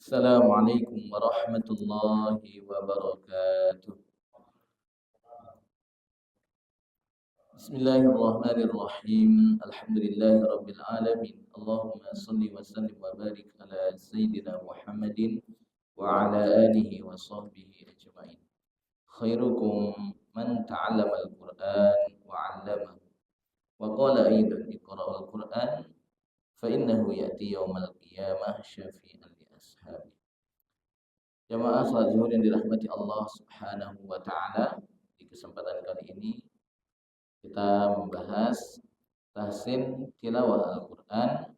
Assalamualaikum warahmatullahi wabarakatuh. Bismillahirrahmanirrahim. Alhamdulillahirabbil alamin. Allahumma shalli wa sallim wa barik ala sayyidina Muhammadin wa ala alihi wa sahbihi ajmain. Khairukum man ta'allama al-Qur'an wa 'allamahu. Wa qala aidan iqra'ul Qur'an fa innahu ya'ti yaumal qiyamah syafi'an li ashabi. Jamaah salat zuhur yang dirahmati Allah Subhanahu wa taala, di kesempatan kali ini kita membahas tahsin tilawah Al-Qur'an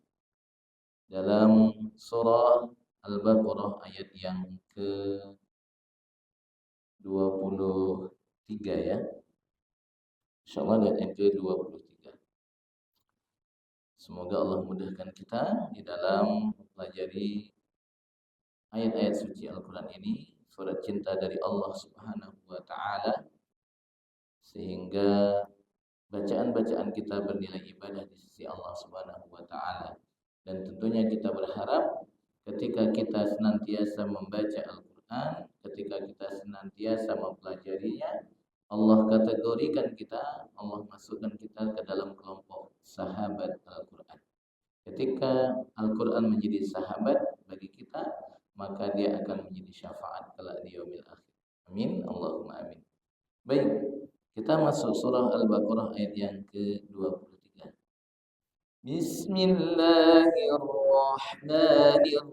dalam surah Al-Baqarah ayat yang ke-23 ya. Insyaallah ayat yang ke-23. Semoga Allah mudahkan kita di dalam mempelajari ayat-ayat suci Al-Quran ini, surat cinta dari Allah Subhanahu wa taala, sehingga bacaan-bacaan kita bernilai ibadah di sisi Allah Subhanahu wa taala. Dan tentunya kita berharap ketika kita senantiasa membaca Al-Quran, ketika kita senantiasa mempelajarinya, Allah kategorikan kita, Allah masukkan kita ke dalam kelompok sahabat Al-Quran. Ketika Al-Quran menjadi sahabat bagi kita, maka dia akan menjadi syafaat kelak di yaumil akhir. Amin, Allahumma amin. Baik, kita masuk surah Al-Baqarah ayat yang ke-23. Bismillahirrahmanirrahim.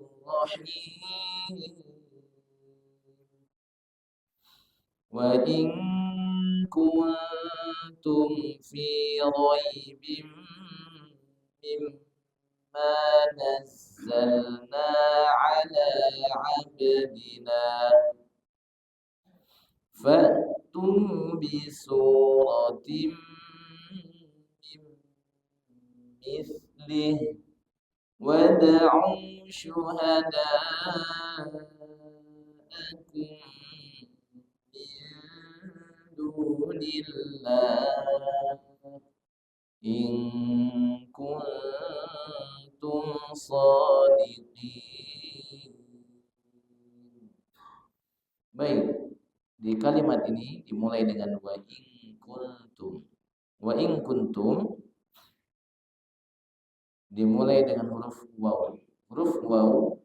Wa in kuntum fi raibin mimma nazzalna ala abdina fa'tum bi suratin min mithlih wad'u syuhada'akum min dunillah in kuntum shadiqin. Baik, di kalimat ini dimulai dengan wa in kuntum. Wa in kuntum dimulai dengan huruf waw. Huruf waw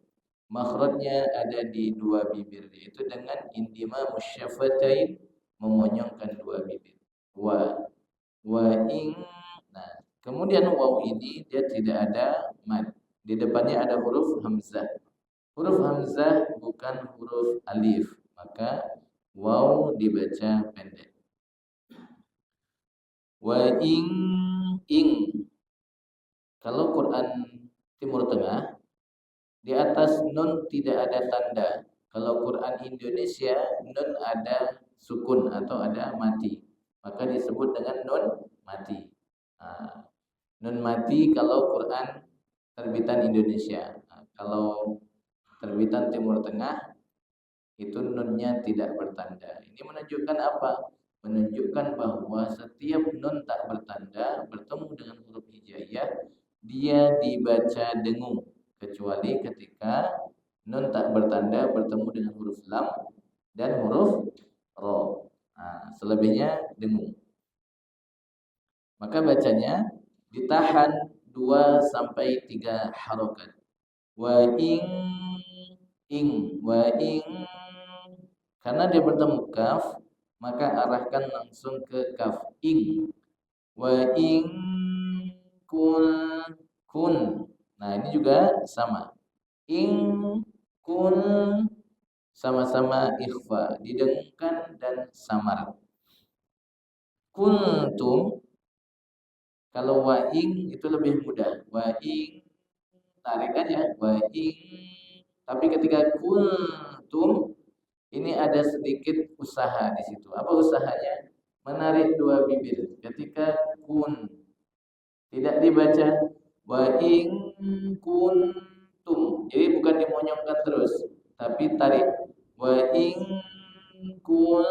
makhrajnya ada di dua bibir, yaitu dengan indima musyafatain, memonyongkan dua bibir. Wa in. Nah, kemudian waw ini dia tidak ada mad. Di depannya ada huruf hamzah. Huruf hamzah bukan huruf alif, maka waw dibaca pendek. Wa ing. Kalau Quran Timur Tengah, di atas nun tidak ada tanda. Kalau Quran Indonesia, nun ada sukun atau ada mati, maka disebut dengan nun mati. Nun mati kalau Quran terbitan Indonesia. Kalau terbitan Timur Tengah, itu nunnya tidak bertanda. Ini menunjukkan apa? Menunjukkan bahwa setiap nun tak bertanda bertemu dengan huruf hijaiyah, dia dibaca dengung, kecuali ketika nun tak bertanda bertemu dengan huruf lam dan huruf ro. Selebihnya dengung. Maka bacanya ditahan 2 sampai 3 harokat. Wa ing, karena dia bertemu kaf, maka arahkan langsung ke kaf, ing. Wa ing kun. Nah, ini juga sama. Ing kun sama-sama ikhfa, didengungkan dan samar. Kuntum, kalau wa ing itu lebih mudah. Wa ing tarik aja, wa ing. Tapi ketika kuntum, ini ada sedikit usaha di situ. Apa usahanya? Menarik dua bibir. Ketika kun tidak dibaca wa in kuntum. Jadi bukan dimonyongkan terus, tapi tarik wa in kun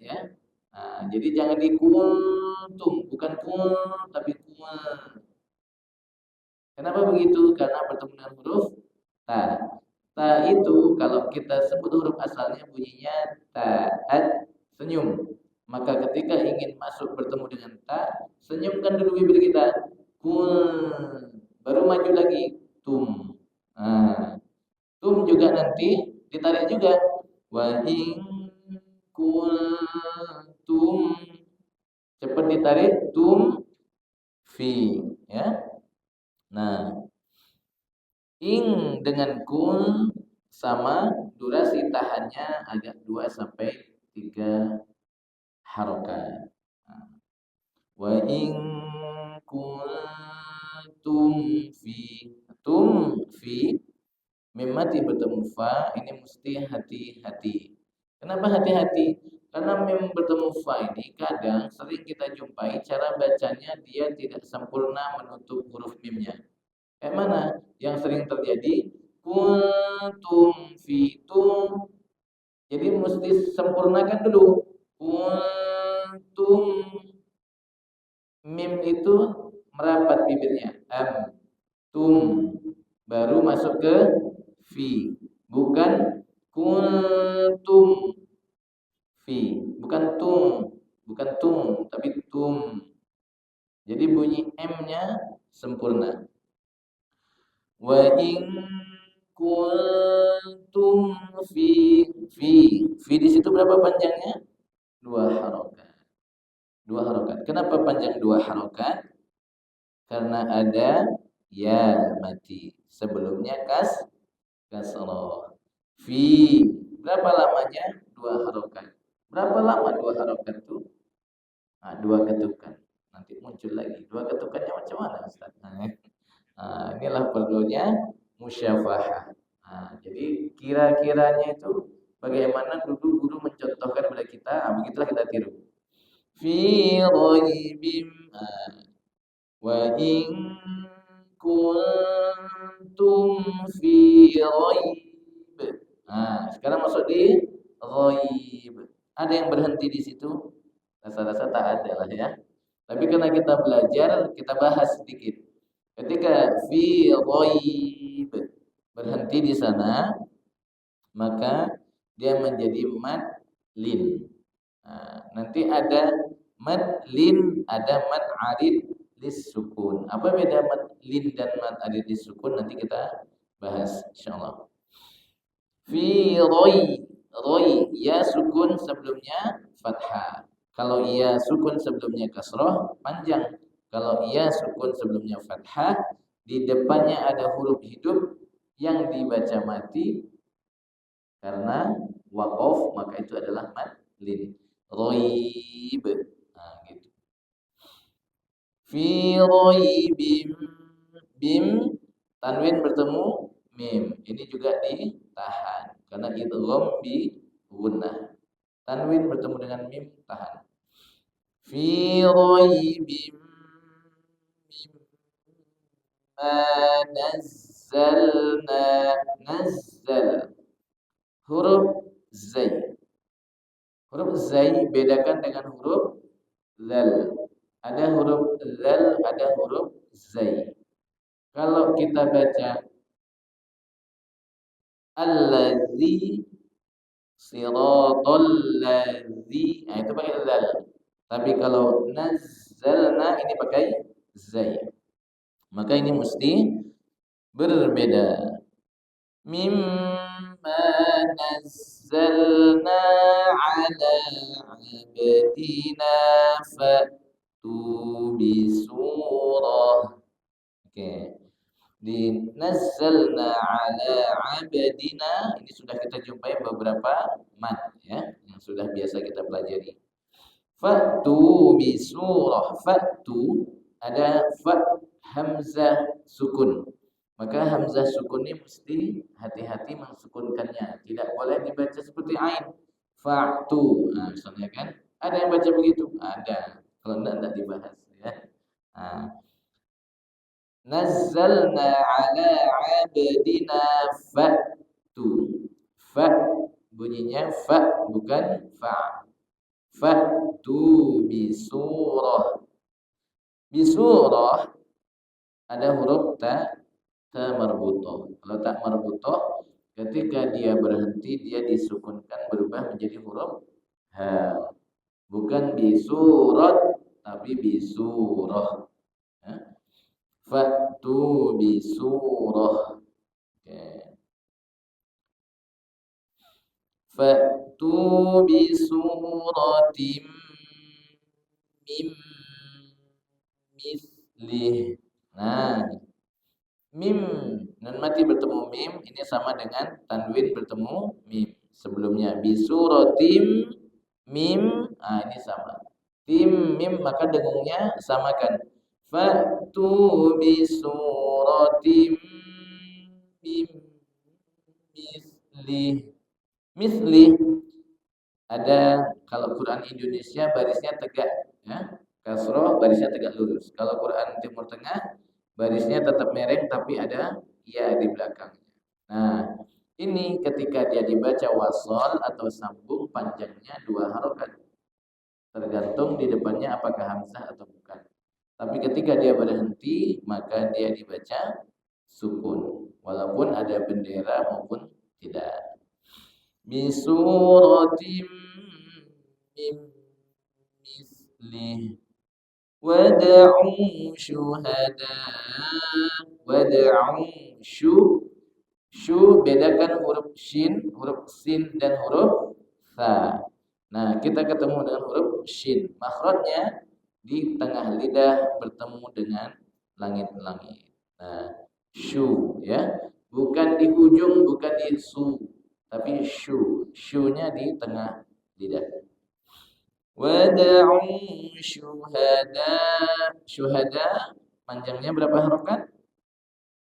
ya. Jadi jangan di kuntum, bukan kun tapi kun. Kenapa begitu? Karena bertemu dengan huruf Ta. Ta itu kalau kita sebut huruf asalnya bunyinya taat, senyum. Maka ketika ingin masuk bertemu dengan ta, senyumkan dulu bibir kita. Kun. Baru maju lagi. Tum. Nah, tum juga nanti ditarik juga. Wa in kuntum. Cepat ditarik tum fi, ya. Nah, ing dengan kun sama durasi tahannya agak 2 sampai 3 harokat. Nah, wa in kuntum fi, tum fi mim mati bertemu fa ini mesti hati-hati. Kenapa hati-hati? Karena mim bertemu fa ini kadang sering kita jumpai cara bacanya dia tidak sempurna menutup huruf mimnya. Kayak mana? Yang sering terjadi kuntum fitum. Jadi mesti sempurnakan dulu. Kuntum, mim itu merapat bibirnya. Am, tum, baru masuk ke fi. Bukan kuntum fi. Bukan tum, tapi tum. Jadi bunyi M-nya sempurna. Wa in kuntum fi di situ berapa panjangnya? 2 harokat. 2 harokat. Kenapa panjang 2 harokat? Karena ada ya mati. Sebelumnya kasroh. Fi. Berapa lamanya? 2 harokat. Berapa lama 2 harokat itu? Nah, 2 ketukan. Nanti muncul lagi. 2 ketukannya macam mana, Ustaz? Nah, inilah perlunya musyafahah. Nah, jadi kira-kiranya itu bagaimana dulu guru mencontohkan kepada kita, begitulah kita tiru. Fi ghaibim wa in kuntum fi ghaib. Nah, sekarang masuk di ghaib. Ada yang berhenti di situ? Rasa-rasa tak ada lah ya. Tapi karena kita belajar, kita bahas sedikit. Ketika fi ghaib berhenti di sana, maka dia menjadi mad lin. Nah, nanti ada mad lin, ada mad arid lis sukun. Apa beda mad lin dan mad arid lis sukun? Nanti kita bahas insyaallah. Fi ghoi ya sukun sebelumnya fathah. Kalau ya sukun sebelumnya kasroh panjang. Kalau ya sukun sebelumnya fathah, di depannya ada huruf hidup yang dibaca mati karena waqaf, maka itu adalah mad lin. Ghaib. Nah, gitu. Fi ghaibim, bim tanwin bertemu mim. Ini juga ditahan karena idgham bi gunnah. Tanwin bertemu dengan mim tahan. Fi ghaibim mimma nazzalna, nazzal huruf zai. Huruf zai bedakan dengan huruf zal. Ada huruf zal, ada huruf zai. Kalau kita baca allazi, siratal ladzi, nah itu pakai zal. Tapi kalau nazzalna ini pakai zai. Maka ini mesti berbeda. Mimma nazzalna ala abdina fa'tu bisurah. Oke. Di nazzalna ala abdina ini sudah kita jumpai beberapa mad ya yang sudah biasa kita pelajari. Fa'tu bisurah, fa'tu ada fa hamzah sukun. Maka hamzah sukun ini mesti hati-hati mensukunkannya. Tidak boleh dibaca seperti ain. Fa'tu. Nah, misalnya kan ada yang baca begitu? Ada. Kalau enggak dibahas ya. Nah, nazzalna ala abdina fa'tu. Fa bunyinya fa bukan fa. Fa'tu bisurah. Bisurah ada huruf ta ta marbutoh. Kalau tak marbutoh, ketika dia berhenti dia disukunkan berubah menjadi huruf ha. Bukan bisurat tapi bisurah. Ya. Fa'tu bisurah. Oke. Fa'tu bisuratim mim mislih. Nah, mim nun mati bertemu mim ini sama dengan tanwin bertemu mim. Sebelumnya bisuratim mim, ini sama. Tim mim maka dengungnya samakan. Fa'tu bisuratim mim mislih. Mislih ada kalau Quran Indonesia barisnya tegak ya. Kasroh barisnya tegak lurus. Kalau Quran Timur Tengah barisnya tetap mereng tapi ada ya di belakangnya. Nah, ini ketika dia dibaca wasol atau sambung panjangnya 2 harokat. Tergantung di depannya apakah hamzah atau bukan. Tapi ketika dia berhenti maka dia dibaca sukun walaupun ada bendera maupun tidak. Bisuratim mim mislih wad'u syuhada wad'u syu bedakan huruf sin dan huruf sa. Nah, kita ketemu dengan huruf shin. Makhrajnya di tengah lidah bertemu dengan langit-langit. Nah, syu ya. Bukan di ujung, bukan di su, tapi syu. Syu-nya di tengah lidah. Wad'u syuhada. Syuhada panjangnya berapa harokat?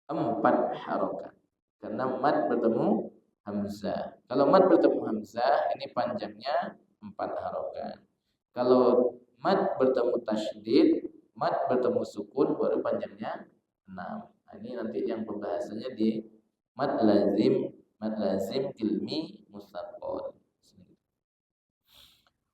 4 harokat. Karena mad bertemu hamzah. Kalau mad bertemu hamzah, ini panjangnya 4 harokat. Kalau mad bertemu tasydid, mad bertemu sukun, baru panjangnya 6. Nah, ini nanti yang pembahasannya di mad lazim, ilmi, mustaqol.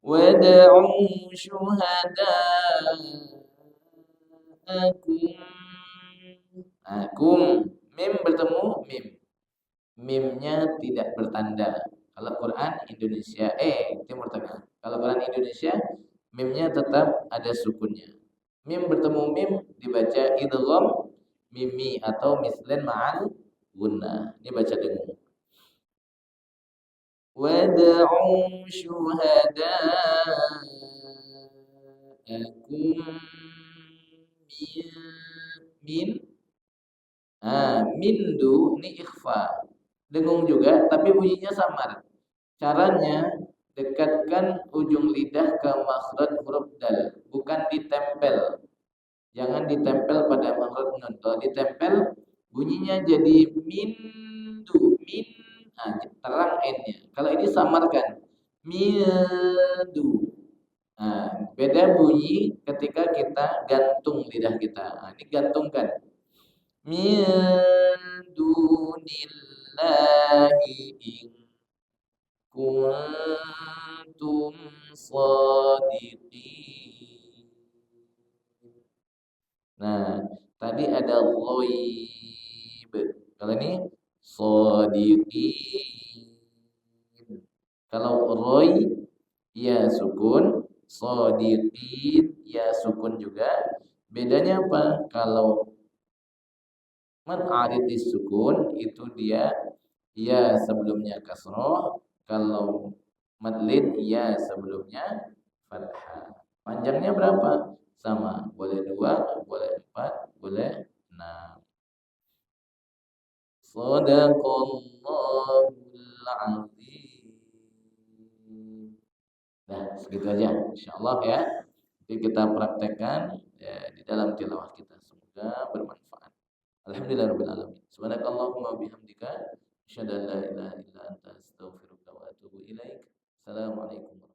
Wad'u syuhada'akum. Mim bertemu mim. Mimnya tidak bertanda. Kalau Quran Indonesia, Timur Tengah. Kalau Quran Indonesia, mimnya tetap ada sukunnya. Mim bertemu mim dibaca idgham mimi atau mislen ma'al gunnah. Ini baca dengung. Wad'u syuhada'akum min mindu ini ikhfa. Dengung juga tapi bunyinya samar. Caranya dekatkan ujung lidah ke makhraj huruf dal, bukan ditempel. Jangan ditempel pada makhraj nun. Kalau ditempel bunyinya jadi mindu, min. Nah, terang n-nya. Kalau ini samarkan. Mindu. Nah, beda bunyi ketika kita gantung lidah kita. Nah, ini gantungkan. Min dunillahi in kuntum shadiqin. Nah, tadi ada ghaib. Kalau ini shadiqin. Kalau roy ya sukun, shadiqin ya sukun juga. Bedanya apa? Kalau mad arid disukun itu dia ya sebelumnya kasroh, kalau madlin ya sebelumnya fathah. Panjangnya berapa? Sama, boleh 2, boleh 4, boleh 6. Shadaqallahul azim. Nah, segitu aja insyaallah ya. Jadi kita praktekkan ya, di dalam tilawah kita. Semoga bermanfaat. Alhamdulillahirabbil alamin. Subhanakallahumma bihamdika asyhadu an la ilaha illa anta astaghfiruka wa atubu ilaik. Assalamualaikum.